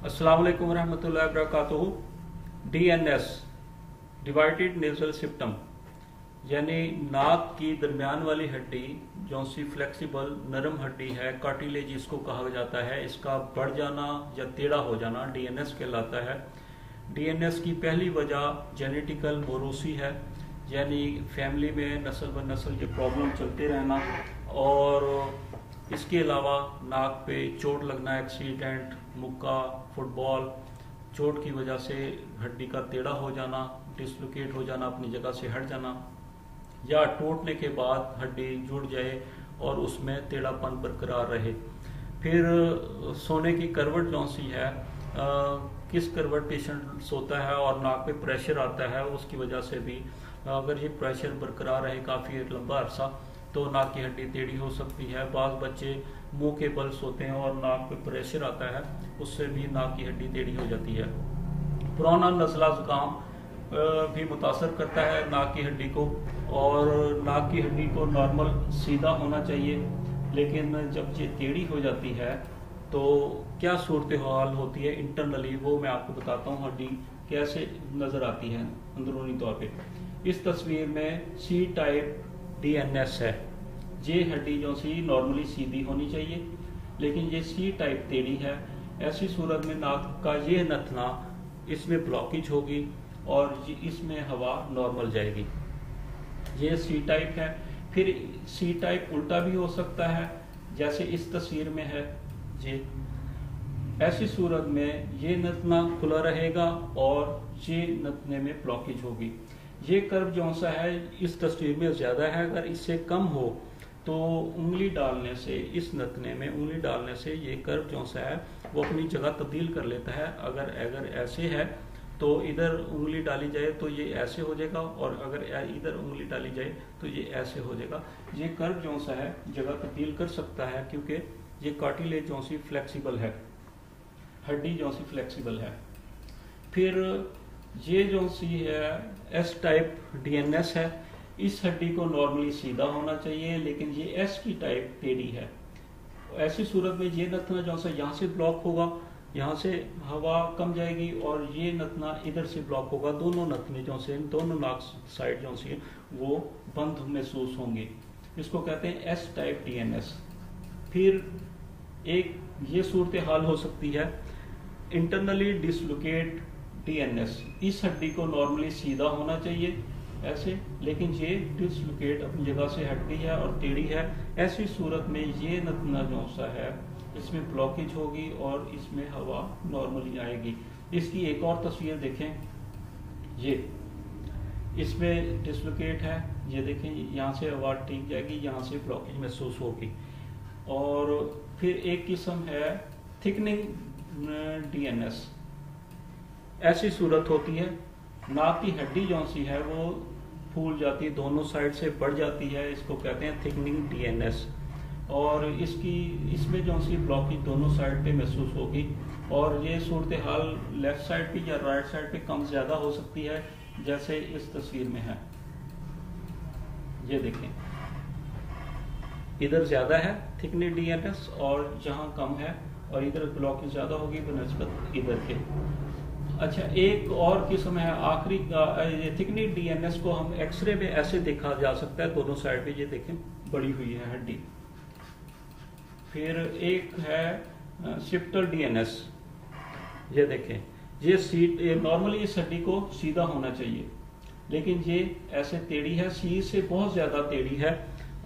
अस्सलाम वालेकुम रहमतुल्लाहि वबरकातुहू। DNS डिवाइडेड नेजल सिप्टम यानी नाक की दरमियान वाली हड्डी जो सी फ्लेक्सिबल नरम हड्डी है, कार्टिलेज इसको कहा जाता है, इसका बढ़ जाना या टेढ़ा हो जाना DNS कहलाता है। DNS की पहली वजह जेनेटिकल मोरूसी है, यानी फैमिली में नस्ल ब नस्ल ये प्रॉब्लम चलते रहना, और इसके अलावा नाक पे चोट लगना, एक्सीडेंट, मुक्का, फुटबॉल, चोट की वजह से हड्डी का टेढ़ा हो जाना, डिसलोकेट हो जाना, अपनी जगह से हट जाना, या टूटने के बाद हड्डी जुड़ जाए और उसमें टेढ़ापन बरकरार रहे। फिर सोने की करवट जो सी है, किस करवट पेशेंट सोता है और नाक पे प्रेशर आता है, उसकी वजह से भी अगर ये प्रेशर बरकरार रहे काफ़ी लंबा अरसा तो नाक की हड्डी टेढ़ी हो सकती है। बाज़ बच्चे मुंह के बल सोते हैं और नाक पे प्रेशर आता है, उससे भी नाक की हड्डी टेढ़ी हो जाती है। पुराना नज़ला ज़ुकाम भी मुतासर करता है नाक की हड्डी को, और नाक की हड्डी को नॉर्मल सीधा होना चाहिए, लेकिन जब ये टेढ़ी हो जाती है तो क्या सूरत हाल होती है इंटरनली, वो मैं आपको बताता हूँ। हड्डी कैसे नज़र आती है अंदरूनी तौर पे। इस तस्वीर में C टाइप DNS है। ये हड्डी जो सी नॉर्मली सीधी होनी चाहिए, लेकिन ये C टाइप टेढ़ी है। ऐसी सूरत में नाक का ये नथना, इसमें ब्लॉकेज होगी और इसमें हवा नॉर्मल जाएगी। ये C टाइप है। फिर C टाइप उल्टा भी हो सकता है, जैसे इस तस्वीर में है ये। ऐसी सूरत में ये नथना खुला रहेगा और ये नथने में ब्लॉकेज होगी। ये कर्व जो सा है इस तस्वीर में ज़्यादा है, अगर इससे कम हो तो उंगली डालने से, इस नथने में उंगली डालने से ये कर्व जो सा है वो अपनी जगह तब्दील कर लेता है। अगर ऐसे है तो इधर उंगली डाली जाए तो ये ऐसे हो जाएगा, और अगर इधर उंगली डाली जाए तो ये ऐसे हो जाएगा। ये कर्व जो सा है जगह तब्दील कर सकता है, क्योंकि ये कार्टिलेज जो सी फ्लेक्सिबल है, हड्डी जो सी फ्लेक्सिबल है। फिर ये जो सी है S टाइप DNS है। इस हड्डी को नॉर्मली सीधा होना चाहिए, लेकिन ये S की टाइप टेढ़ी है। ऐसी सूरत में ये नथना जो सा यहाँ से ब्लॉक होगा, यहाँ से हवा कम जाएगी, और ये नथना इधर से ब्लॉक होगा। दोनों नथने जो से, दोनों नाक साइड जो सी वो बंद महसूस होंगे। इसको कहते हैं S टाइप DNS। फिर एक ये सूरत हाल हो सकती है इंटरनली डिसलोकेट DNS। इस हड्डी को नॉर्मली सीधा होना चाहिए ऐसे, लेकिन ये डिसलोकेट अपनी जगह से हट गई है और टेढ़ी है। ऐसी सूरत में ये नथना जो सा है इसमें ब्लॉकेज होगी और इसमें हवा नॉर्मली आएगी। इसकी एक और तस्वीर देखें, ये इसमें डिसलोकेट है, ये देखें, यहाँ से हवा ठीक जाएगी, यहाँ से ब्लॉकेज महसूस होगी। और फिर एक किस्म है थिकनिंग DNS। ऐसी सूरत होती है, नाक की हड्डी जो सी है वो फूल जाती है, दोनों साइड से बढ़ जाती है, इसको कहते हैं थिकनिंग DNS। और इसमें जो सी ब्लॉकेज दोनों साइड पे महसूस होगी, और ये सूरत हाल लेफ्ट साइड पे या राइट साइड पे कम ज़्यादा हो सकती है, जैसे इस तस्वीर में है। ये देखें, इधर ज़्यादा है थिकनिंग DNS और जहाँ कम है, और इधर ब्लॉकेज ज़्यादा होगी बनस्बत इधर के। अच्छा, एक और किस्म है आखिरी का, थिकनिंग DNS को हम एक्सरे में ऐसे देखा जा सकता है, दोनों साइड पे ये देखें बड़ी हुई है हड्डी। फिर एक है शिफ्टर DNS। ये देखें, ये नॉर्मली इस हड्डी को सीधा होना चाहिए, लेकिन ये ऐसे टेढ़ी है, C से बहुत ज़्यादा टेढ़ी है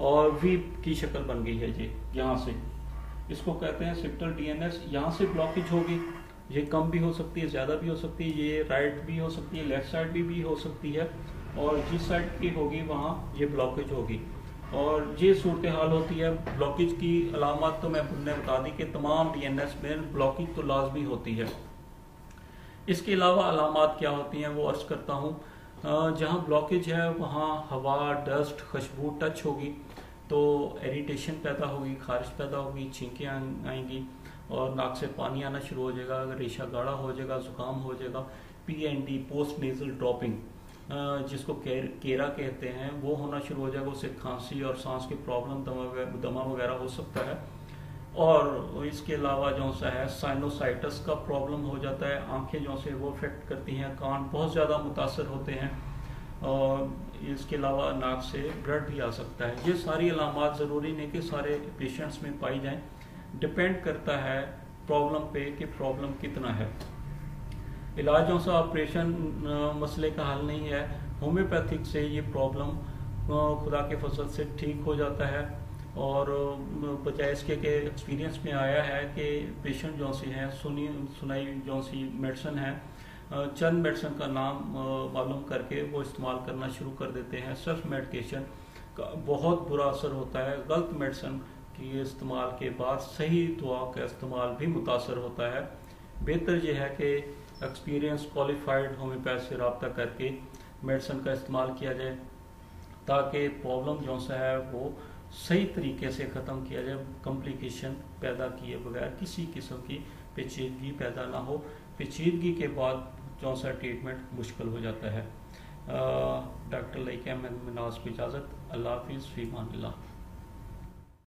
और V की शक्ल बन गई है ये यहाँ से। इसको कहते हैं शिफ्टर DNS। यहाँ से ब्लॉकेज होगी, ये कम भी हो सकती है, ज़्यादा भी हो सकती है, ये राइट भी हो सकती है, लेफ्ट साइड भी हो सकती है, और जिस साइड की होगी वहाँ ये ब्लॉकेज होगी। और ये सूरत हाल होती है। ब्लॉकेज की अलामत तो मैंने बता दी कि तमाम DNS में ब्लॉकेज तो लाजमी होती है। इसके अलावा अलामत क्या होती हैं वो अर्ज करता हूँ। जहाँ ब्लॉकेज है वहाँ हवा, डस्ट, खुशबू टच होगी तो इरिटेशन पैदा होगी, खारिश पैदा होगी, छींकें आएंगी और नाक से पानी आना शुरू हो जाएगा, रेशा गाढ़ा हो जाएगा, जुकाम हो जाएगा। PND पोस्ट नेजल ड्रॉपिंग, जिसको केरा कहते हैं, वो होना शुरू हो जाएगा। उससे खांसी और सांस की प्रॉब्लम, दमा वगैरह हो सकता है। और इसके अलावा जो सा है साइनोसाइटिस का प्रॉब्लम हो जाता है, आंखें जो से वो अफेक्ट करती हैं, कान बहुत ज़्यादा मुतासर होते हैं, और इसके अलावा नाक से ब्लड भी आ सकता है। ये सारी अलामात ज़रूरी नहीं कि सारे पेशेंट्स में पाई जाएं, डिपेंड करता है प्रॉब्लम पे कि प्रॉब्लम कितना है। इलाजों से ऑपरेशन मसले का हल नहीं है, होम्योपैथिक से ये प्रॉब्लम खुदा के फजल से ठीक हो जाता है। और बजाय इसके के एक्सपीरियंस में आया है कि पेशेंट जो सी हैं सुनाई जो सी मेडिसिन है, चंद मेडिसिन का नाम मालूम करके वो इस्तेमाल करना शुरू कर देते हैं। सेल्फ मेडिकेशन का बहुत बुरा असर होता है, गलत मेडिसिन के इस्तेमाल के बाद सही दवा का इस्तेमाल भी मुतासर होता है। बेहतर यह है कि एक्सपीरियंस क्वालिफाइड होम्योपैथ से रब्ता करके मेडिसिन का इस्तेमाल किया जाए, ताकि प्रॉब्लम जो सा है वो सही तरीके से ख़त्म किया जाए, कॉम्प्लिकेशन पैदा किए बगैर किसी किस्म की पेचीदगी पैदा ना हो। पेचीदगी के बाद जो सा ट्रीटमेंट मुश्किल हो जाता है। डॉक्टर लाइक मिनाज को इजाज़त। अल्लाह हाफिज़, फ़ी अमान अल्लाह।